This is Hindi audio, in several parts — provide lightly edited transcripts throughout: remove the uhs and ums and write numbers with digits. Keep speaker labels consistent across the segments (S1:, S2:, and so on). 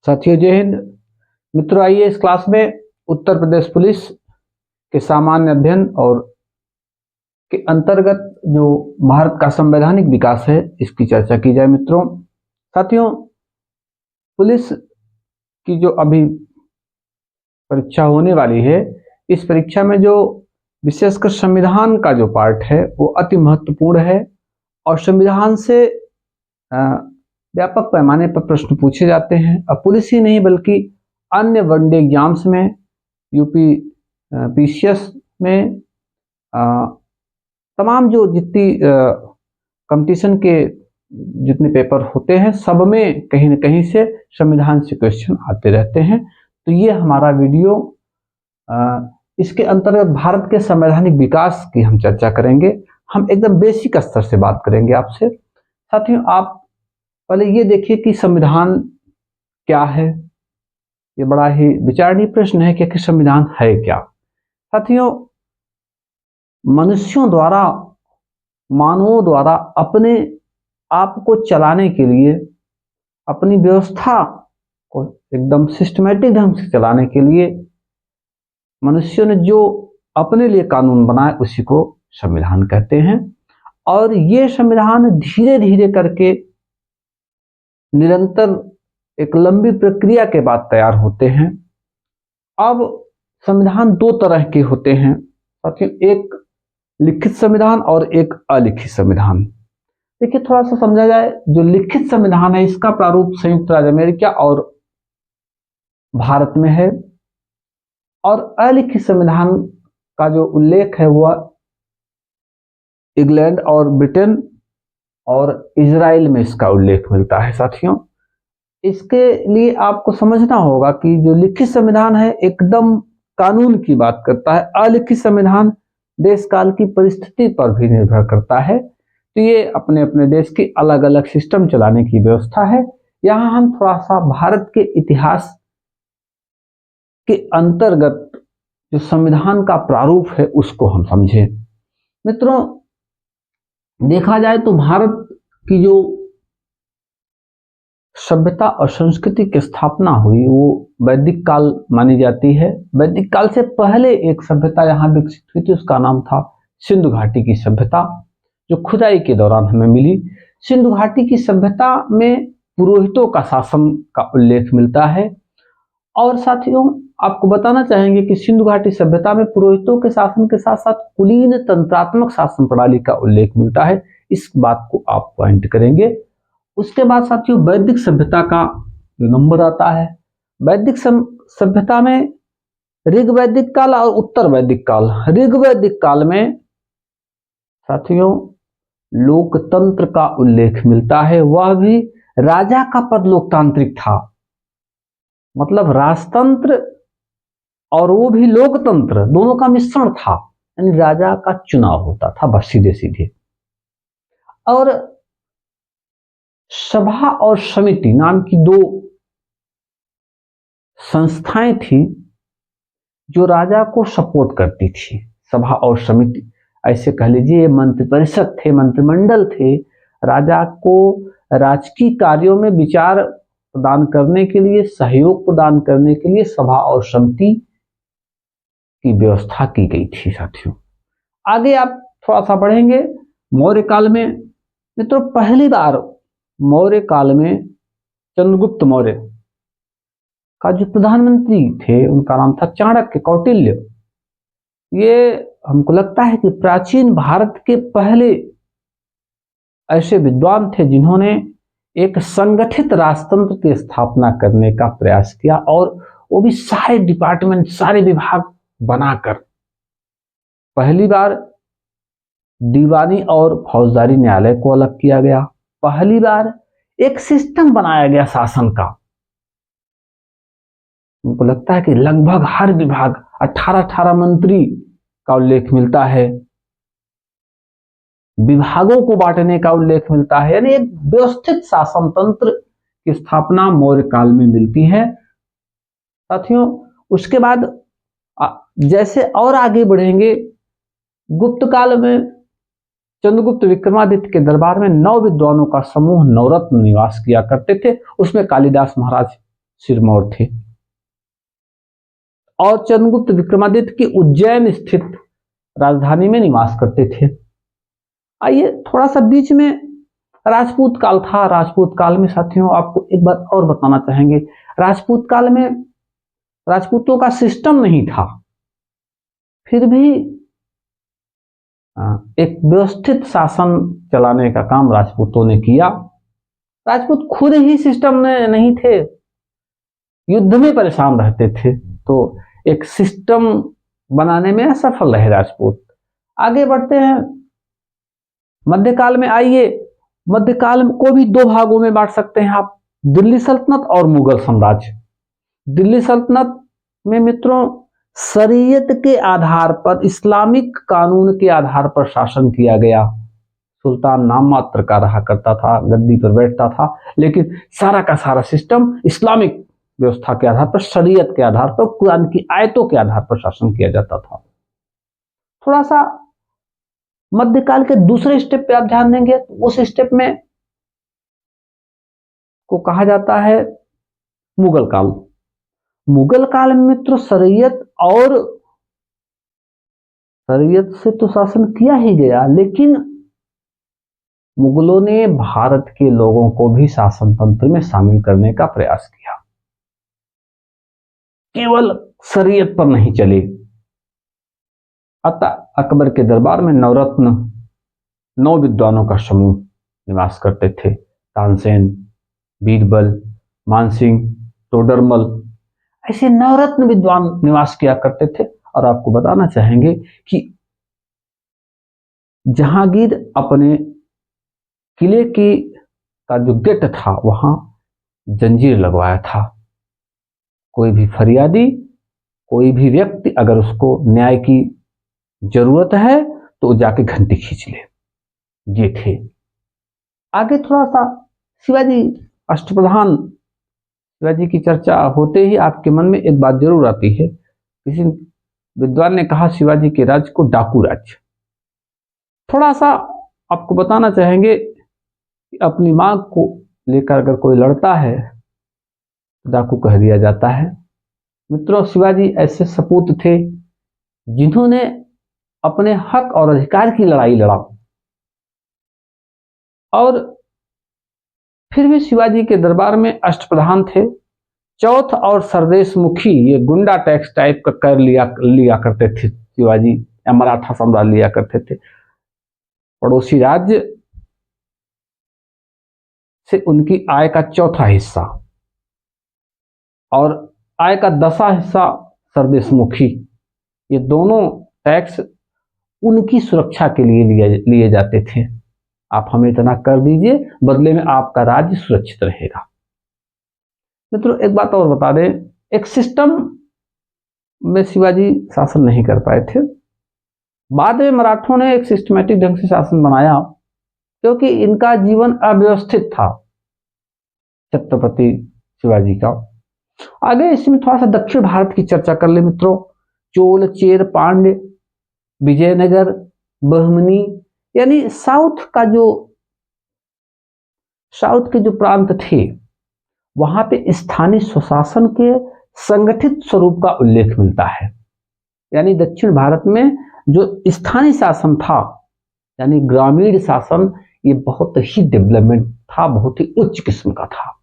S1: साथियों जय हिंद। मित्रों आइए इस क्लास में उत्तर प्रदेश पुलिस के सामान्य अध्ययन और के अंतर्गत जो भारत का संवैधानिक विकास है इसकी चर्चा की जाए। मित्रों साथियों पुलिस की जो अभी परीक्षा होने वाली है, इस परीक्षा में जो विशेषकर संविधान का जो पार्ट है वो अति महत्वपूर्ण है और संविधान से व्यापक पैमाने पर प्रश्न पूछे जाते हैं। अब पुलिस ही नहीं बल्कि अन्य वनडे एग्जाम्स में, यूपी पीसीएस में, तमाम जो जितनी कंपटीशन के जितने पेपर होते हैं सब में कहीं न कहीं से संविधान से क्वेश्चन आते रहते हैं। तो ये हमारा वीडियो इसके अंतर्गत भारत के संवैधानिक विकास की हम चर्चा करेंगे। हम एकदम बेसिक स्तर से बात करेंगे आपसे। साथियों आप पहले ये देखिए कि संविधान क्या है। ये बड़ा ही विचारणीय प्रश्न है कि आखिर संविधान है क्या। साथियों मनुष्यों द्वारा, मानवों द्वारा अपने आप को चलाने के लिए, अपनी व्यवस्था को एकदम सिस्टमैटिक ढंग से चलाने के लिए मनुष्यों ने जो अपने लिए कानून बनाए उसी को संविधान कहते हैं। और ये संविधान धीरे धीरे करके निरंतर एक लंबी प्रक्रिया के बाद तैयार होते हैं। अब संविधान दो तरह के होते हैं साथियों, एक लिखित संविधान और एक अलिखित संविधान। देखिए थोड़ा सा समझा जाए, जो लिखित संविधान है इसका प्रारूप संयुक्त राज्य अमेरिका और भारत में है और अलिखित संविधान का जो उल्लेख है वह इंग्लैंड और ब्रिटेन और इजराइल में इसका उल्लेख मिलता है। साथियों इसके लिए आपको समझना होगा कि जो लिखित संविधान है एकदम कानून की बात करता है, अलिखित संविधान देश काल की परिस्थिति पर भी निर्भर करता है। तो ये अपने अपने देश की अलग अलग सिस्टम चलाने की व्यवस्था है। यहाँ हम थोड़ा सा भारत के इतिहास के अंतर्गत जो संविधान का प्रारूप है उसको हम समझें। मित्रों देखा जाए तो भारत की जो सभ्यता और संस्कृति की स्थापना हुई वो वैदिक काल मानी जाती है। वैदिक काल से पहले एक सभ्यता यहाँ विकसित हुई थी, उसका नाम था सिंधु घाटी की सभ्यता, जो खुदाई के दौरान हमें मिली। सिंधु घाटी की सभ्यता में पुरोहितों का शासन का उल्लेख मिलता है। और साथियों आपको बताना चाहेंगे कि सिंधु घाटी सभ्यता में पुरोहितों के शासन के साथ साथ कुलीन तंत्रात्मक शासन प्रणाली का उल्लेख मिलता है। इस बात को आप पॉइंट करेंगे। उसके बाद साथियों वैदिक सभ्यता का जो नंबर आता है, वैदिक सभ्यता में ऋग्वैदिक काल और उत्तर वैदिक काल। ऋग्वैदिक काल में साथियों लोकतंत्र का उल्लेख मिलता है, वह भी राजा का पद लोकतांत्रिक था, मतलब राजतंत्र और वो भी लोकतंत्र दोनों का मिश्रण था, यानी राजा का चुनाव होता था बस सीधे सीधे। और सभा और समिति नाम की दो संस्थाएं थी जो राजा को सपोर्ट करती थी। सभा और समिति ऐसे कह लीजिए मंत्रिपरिषद थे, मंत्रिमंडल थे। राजा को राजकीय कार्यों में विचार प्रदान करने के लिए, सहयोग प्रदान करने के लिए सभा और समिति की व्यवस्था की गई थी। साथियों आगे आप थोड़ा सा बढ़ेंगे मौर्य काल में। मित्रों पहली बार मौर्य काल में चंद्रगुप्त मौर्य का जो प्रधानमंत्री थे उनका नाम था चाणक्य, कौटिल्य। ये हमको लगता है कि प्राचीन भारत के पहले ऐसे विद्वान थे जिन्होंने एक संगठित राजतंत्र की स्थापना करने का प्रयास किया, और वो भी सारे डिपार्टमेंट, सारे विभाग बनाकर। पहली बार दीवानी और फौजदारी न्यायालय को अलग किया गया। पहली बार एक सिस्टम बनाया गया शासन का। मुझको लगता है कि लगभग हर विभाग 18 मंत्री का उल्लेख मिलता है, विभागों को बांटने का उल्लेख मिलता है, यानी एक व्यवस्थित शासन तंत्र की स्थापना मौर्य काल में मिलती है। साथियों उसके बाद जैसे और आगे बढ़ेंगे, गुप्त काल में चंद्रगुप्त विक्रमादित्य के दरबार में 9 विद्वानों का समूह नवरत्न निवास किया करते थे। उसमें कालिदास महाराज सिरमौर थे और चंद्रगुप्त विक्रमादित्य की उज्जैन स्थित राजधानी में निवास करते थे। आइए थोड़ा सा बीच में राजपूत काल था। राजपूत काल में साथियों आपको एक बात और बताना चाहेंगे, राजपूत काल में राजपूतों का सिस्टम नहीं था, फिर भी एक व्यवस्थित शासन चलाने का काम राजपूतों ने किया। राजपूत खुद ही सिस्टम में नहीं थे, युद्ध में परेशान रहते थे, तो एक सिस्टम बनाने में असफल रहे राजपूत। आगे बढ़ते हैं मध्यकाल में। आइए मध्यकाल को भी दो भागों में बांट सकते हैं आप, दिल्ली सल्तनत और मुगल साम्राज्य। दिल्ली सल्तनत में मित्रों शरीयत के आधार पर, इस्लामिक कानून के आधार पर शासन किया गया। सुल्तान नाम मात्र का रहा करता था, गद्दी पर बैठता था, लेकिन सारा का सारा सिस्टम इस्लामिक व्यवस्था के आधार पर, शरीयत के आधार पर, कुरान की आयतों के आधार पर शासन किया जाता था। थोड़ा सा मध्यकाल के दूसरे स्टेप पे आप ध्यान देंगे, उस स्टेप में को कहा जाता है मुगल काल। मुगल काल में मित्रों शरीयत से तो शासन किया ही गया, लेकिन मुगलों ने भारत के लोगों को भी शासन तंत्र में शामिल करने का प्रयास किया, केवल शरीयत पर नहीं चले। अतः अकबर के दरबार में नवरत्न, 9 विद्वानों का समूह निवास करते थे। तानसेन, बीरबल, मानसिंह, तोडरमल, ऐसे नवरत्न विद्वान निवास किया करते थे। और आपको बताना चाहेंगे कि जहांगीर अपने किले का जो गेट था वहां जंजीर लगवाया था। कोई भी फरियादी, कोई भी व्यक्ति अगर उसको न्याय की जरूरत है तो जाके घंटी खींच ले। ये थे। आगे थोड़ा सा शिवाजी अष्टप्रधान, शिवाजी की चर्चा होते ही आपके मन में एक बात जरूर आती है। किसी विद्वान ने कहा शिवाजी के राज्य को डाकू राज्य। थोड़ा सा आपको बताना चाहेंगे कि अपनी मां को लेकर अगर कोई लड़ता है तो डाकू कह दिया जाता है। मित्रों शिवाजी ऐसे सपूत थे जिन्होंने अपने हक और अधिकार की लड़ाई लड़ा, और फिर भी शिवाजी के दरबार में अष्टप्रधान थे। चौथ और सरदेश मुखी, ये गुंडा टैक्स टाइप का कर लिया करते थे शिवाजी, या मराठा सम्राट लिया करते थे। पड़ोसी राज्य से उनकी आय का चौथा हिस्सा और आय का 10वां हिस्सा सरदेश मुखी, ये दोनों टैक्स उनकी सुरक्षा के लिए लिए जाते थे। आप हमें इतना कर दीजिए, बदले में आपका राज्य सुरक्षित रहेगा। मित्रों एक बात और बता दें, एक सिस्टम में शिवाजी शासन नहीं कर पाए थे। बाद में मराठों ने एक सिस्टमैटिक ढंग से शासन बनाया, क्योंकि इनका जीवन अव्यवस्थित था छत्रपति शिवाजी का। आगे इसमें थोड़ा सा दक्षिण भारत की चर्चा कर ले मित्रों। चोल, चेर, पांड्य, विजयनगर, बहमनी, यानी साउथ के जो प्रांत थे वहां पे स्थानीय स्वशासन के संगठित स्वरूप का उल्लेख मिलता है। यानी दक्षिण भारत में जो स्थानीय शासन था, यानी ग्रामीण शासन, ये बहुत ही डेवलपमेंट था, बहुत ही उच्च किस्म का था।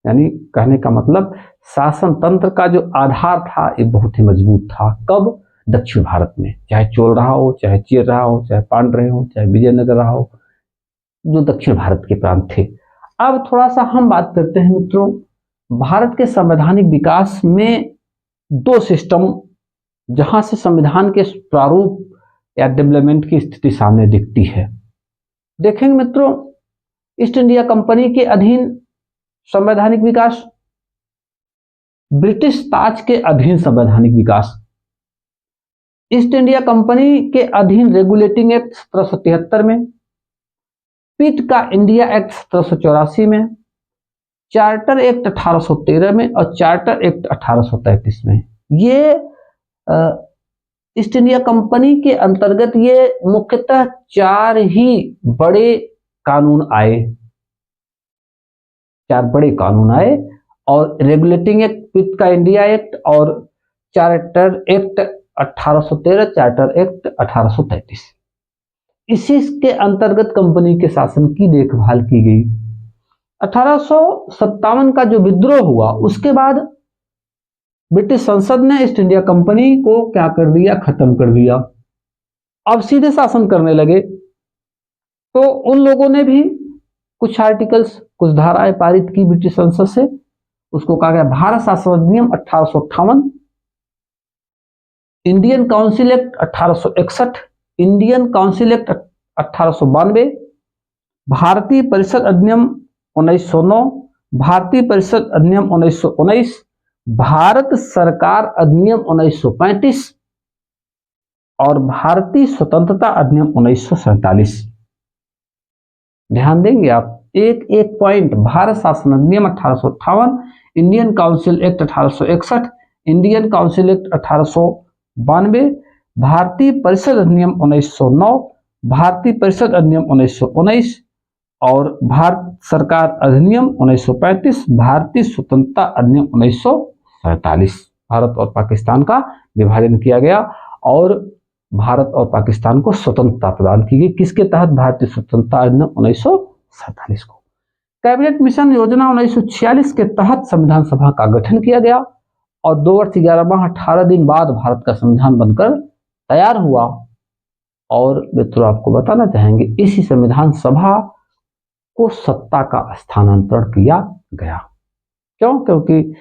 S1: यानी कहने का मतलब शासन तंत्र का जो आधार था ये बहुत ही मजबूत था। कब? दक्षिण भारत में, चाहे चोल रहा हो, चाहे चेर रहा हो, चाहे पांड्य रहे हो, चाहे विजयनगर रहा हो, जो दक्षिण भारत के प्रांत थे। अब थोड़ा सा हम बात करते हैं मित्रों, भारत के संवैधानिक विकास में 2 सिस्टम जहां से संविधान के प्रारूप या डेवलपमेंट की स्थिति सामने दिखती है। देखेंगे मित्रों, ईस्ट इंडिया कंपनी के अधीन संवैधानिक विकास, ब्रिटिश ताज के अधीन संवैधानिक विकास। ईस्ट इंडिया कंपनी के अधीन रेगुलेटिंग एक्ट 1773 में, पिट का इंडिया एक्ट 1784 में, चार्टर एक्ट 1813 में और चार्टर एक्ट 1833 में। ये ईस्ट इंडिया कंपनी के अंतर्गत ये मुख्यतः 4 ही बड़े कानून आए, 4 बड़े कानून आए, और रेगुलेटिंग एक्ट वित्त का इंडिया एक्ट और चार्टर एक्ट 1813, चार्टर एक्ट 1833। इसी के अंतर्गत कंपनी के शासन की देखभाल की गई। 1857 का जो विद्रोह हुआ उसके बाद ब्रिटिश संसद ने ईस्ट इंडिया कंपनी को क्या कर दिया, खत्म कर दिया। अब सीधे शासन करने लगे। तो उन लोगों ने भी कुछ आर्टिकल्स, कुछ धाराएं पारित की ब्रिटिश संसद से। उसको कहा गया भारत शासन अधिनियम 1858, Indian council act 1861, Indian council act 1892, भारतीय परिषद अधिनियम 1909, भारतीय परिषद अधिनियम 1919, भारत सरकार अधिनियम 1935 और भारतीय स्वतंत्रता अधिनियम 1947। ध्यान देंगे आप, एक एक पॉइंट। भारत शासन अधिनियम 1858, Indian council act 1861, Indian council act 1892, भारतीय परिषद अधिनियम 1909, भारतीय परिषद अधिनियम 1919 और भारत सरकार अधिनियम 1935, भारतीय स्वतंत्रता अधिनियम 1947। भारत और पाकिस्तान का विभाजन किया गया और भारत और पाकिस्तान को स्वतंत्रता प्रदान की गई। किसके तहत? भारतीय स्वतंत्रता अधिनियम 1947 को। कैबिनेट मिशन योजना 1946 के तहत संविधान सभा का गठन किया गया और 2 वर्ष 11 माह 18 दिन बाद भारत का संविधान बनकर तैयार हुआ। और मित्रों आपको बताना चाहेंगे, इसी संविधान सभा को सत्ता का स्थानांतरण किया गया। क्यों? क्योंकि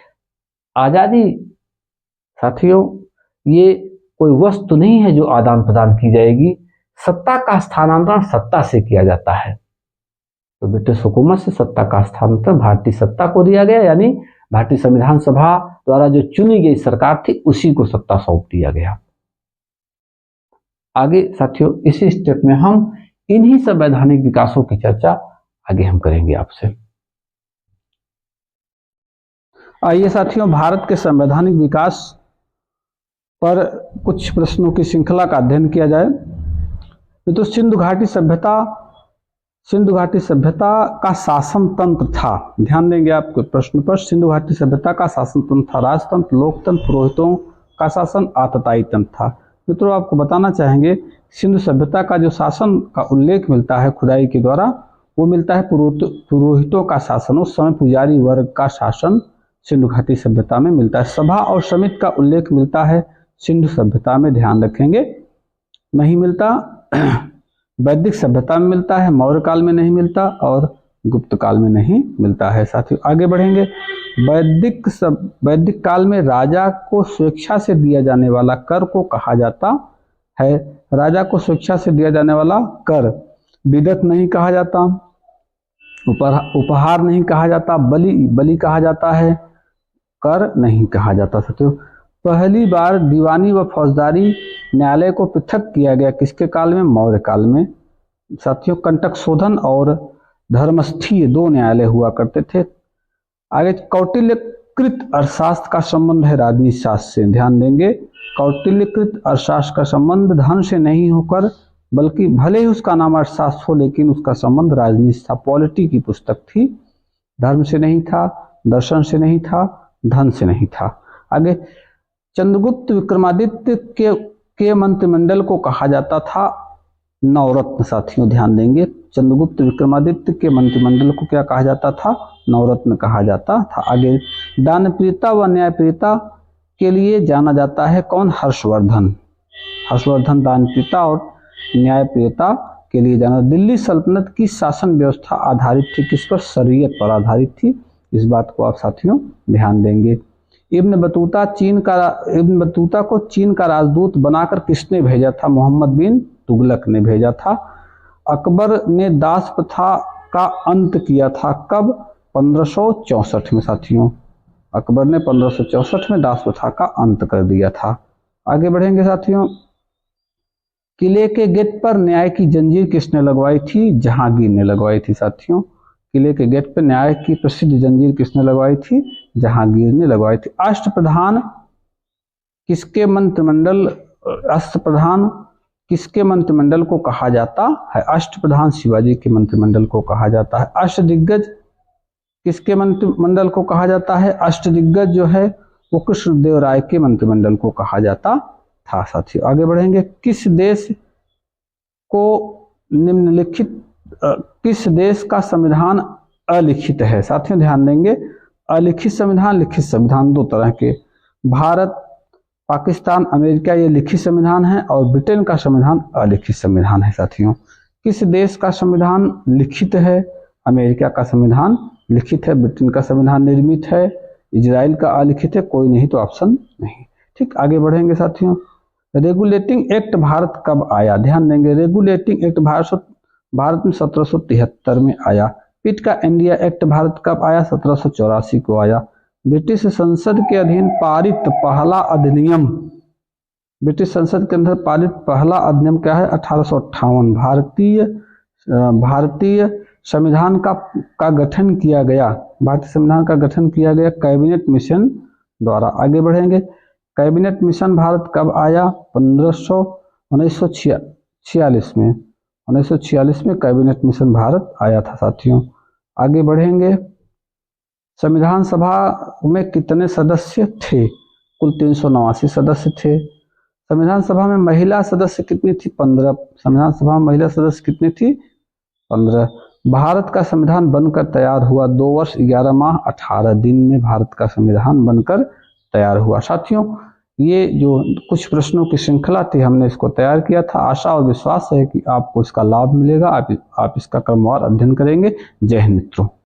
S1: आजादी साथियों ये कोई वस्तु नहीं है जो आदान प्रदान की जाएगी, सत्ता का स्थानांतरण सत्ता से किया जाता है। तो ब्रिटिश हुकूमत से सत्ता का स्थानांतरण भारतीय सत्ता को दिया गया, यानी भारतीय संविधान सभा द्वारा जो चुनी गई सरकार थी उसी को सत्ता सौंप दिया गया। आगे साथियों इसी स्टेप में हम इन्हीं संवैधानिक विकासों की चर्चा आगे हम करेंगे आपसे। आइए साथियों भारत के संवैधानिक विकास पर कुछ प्रश्नों की श्रृंखला का अध्ययन किया जाए। तो सिंधु घाटी सभ्यता का शासन तंत्र था। ध्यान देंगे आपके प्रश्न पर। सिंधु घाटी सभ्यता का शासन तंत्र था राजतंत्र, लोकतंत्र, पुरोहितों का शासन, आतताई तंत्र था। मित्रों आपको बताना चाहेंगे सिंधु सभ्यता का जो शासन का उल्लेख मिलता है खुदाई के द्वारा वो मिलता है पुरोहितों का शासन। उस समय पुजारी वर्ग का शासन सिंधु घाटी सभ्यता में मिलता है। सभा और समिति का उल्लेख मिलता है सिंधु सभ्यता में, ध्यान रखेंगे, नहीं मिलता। वैदिक सभ्यता में मिलता है, मौर्य काल में नहीं मिलता और गुप्त काल में नहीं मिलता है। साथियों आगे बढ़ेंगे। वैदिक काल में राजा को स्वेच्छा से दिया जाने वाला कर को कहा जाता है। राजा को स्वेच्छा से दिया जाने वाला कर विदत नहीं कहा जाता, उपहार नहीं कहा जाता, बलि कहा जाता है, कर नहीं कहा जाता। साथियों पहली बार दीवानी व फौजदारी न्यायालय को पृथक किया गया किसके काल में? मौर्य काल में। साथियों कंटक शोधन और धर्मस्थीय 2 न्यायालय हुआ करते थे। आगे कौटिल्यकृत अर्थशास्त्र का संबंध है राजनीति शास्त्र से। ध्यान देंगे कौटिल्यकृत अर्थशास्त्र का संबंध धन से नहीं होकर बल्कि भले ही उसका नाम अर्थशास्त्र हो लेकिन उसका संबंध राजनीति था। पॉलिटी की पुस्तक थी, धर्म से नहीं था, दर्शन से नहीं था, धन से नहीं था। आगे चंद्रगुप्त विक्रमादित्य के मंत्रिमंडल को कहा जाता था नवरत्न। साथियों ध्यान देंगे चंद्रगुप्त विक्रमादित्य के मंत्रिमंडल को क्या कहा जाता था? नवरत्न कहा जाता था। आगे दानप्रियता व न्यायप्रियता के लिए जाना जाता है कौन? हर्षवर्धन। हर्षवर्धन दानप्रियता और न्यायप्रियता के लिए जाना। दिल्ली सल्तनत की शासन व्यवस्था आधारित थी किस पर? शरीयत पर आधारित थी। इस बात को आप साथियों ध्यान देंगे। इब्न बतूता को चीन का राजदूत बनाकर किसने भेजा था? मोहम्मद बिन तुगलक ने भेजा था। अकबर ने दास प्रथा का अंत किया था कब? 1564 में। साथियों अकबर ने 1564 में दास प्रथा का अंत कर दिया था। आगे बढ़ेंगे साथियों। किले के गेट पर न्याय की जंजीर किसने लगवाई थी? जहांगीर ने लगवाई थी। साथियों किले के गेट पर न्याय की प्रसिद्ध जंजीर किसने लगवाई थी? जहांगीर ने लगवाई थी। अष्टप्रधान किसके मंत्रिमंडल को कहा जाता है? अष्टप्रधान शिवाजी के मंत्रिमंडल को कहा जाता है। अष्टदिग्गज किसके मंत्रिमंडल को कहा जाता है? अष्टदिग्गज जो है वो कृष्णदेव राय के मंत्रिमंडल को कहा जाता था। साथियों आगे बढ़ेंगे। किस देश का संविधान अलिखित है? साथियों ध्यान देंगे, अलिखित संविधान, लिखित संविधान दो तरह के। भारत, पाकिस्तान, अमेरिका ये लिखित संविधान है और ब्रिटेन का संविधान अलिखित संविधान है। साथियों किस देश का संविधान लिखित है? अमेरिका का संविधान लिखित है। ब्रिटेन का संविधान निर्मित है। इजराइल का अलिखित है। कोई नहीं तो ऑप्शन नहीं। ठीक, आगे बढ़ेंगे साथियों। रेगुलेटिंग एक्ट भारत कब आया? ध्यान देंगे, रेगुलेटिंग एक्ट भारत में 1773 में आया। पिट का इंडिया एक्ट भारत कब आया? 1784 को आया। ब्रिटिश संसद के अधीन पारित पहला अधिनियम, ब्रिटिश संसद के अंदर पारित पहला अधिनियम क्या है? 1858। भारतीय संविधान का गठन किया गया, भारतीय संविधान का गठन किया गया कैबिनेट मिशन द्वारा। आगे बढ़ेंगे। कैबिनेट मिशन भारत कब आया? 1946 में। 1946 में कैबिनेट मिशन भारत आया था। साथियों आगे बढ़ेंगे। संविधान सभा में कितने सदस्य थे? कुल 389 सदस्य थे। संविधान सभा में महिला सदस्य कितनी थी? 15। संविधान सभा में महिला सदस्य कितनी थी? 15। भारत का संविधान बनकर तैयार हुआ 2 वर्ष 11 माह 18 दिन में भारत का संविधान बनकर तैयार हुआ। साथियों ये जो कुछ प्रश्नों की श्रृंखला थी हमने इसको तैयार किया था। आशा और विश्वास है कि आपको इसका लाभ मिलेगा। आप इसका क्रमवार अध्ययन करेंगे। जय हिंद मित्रों।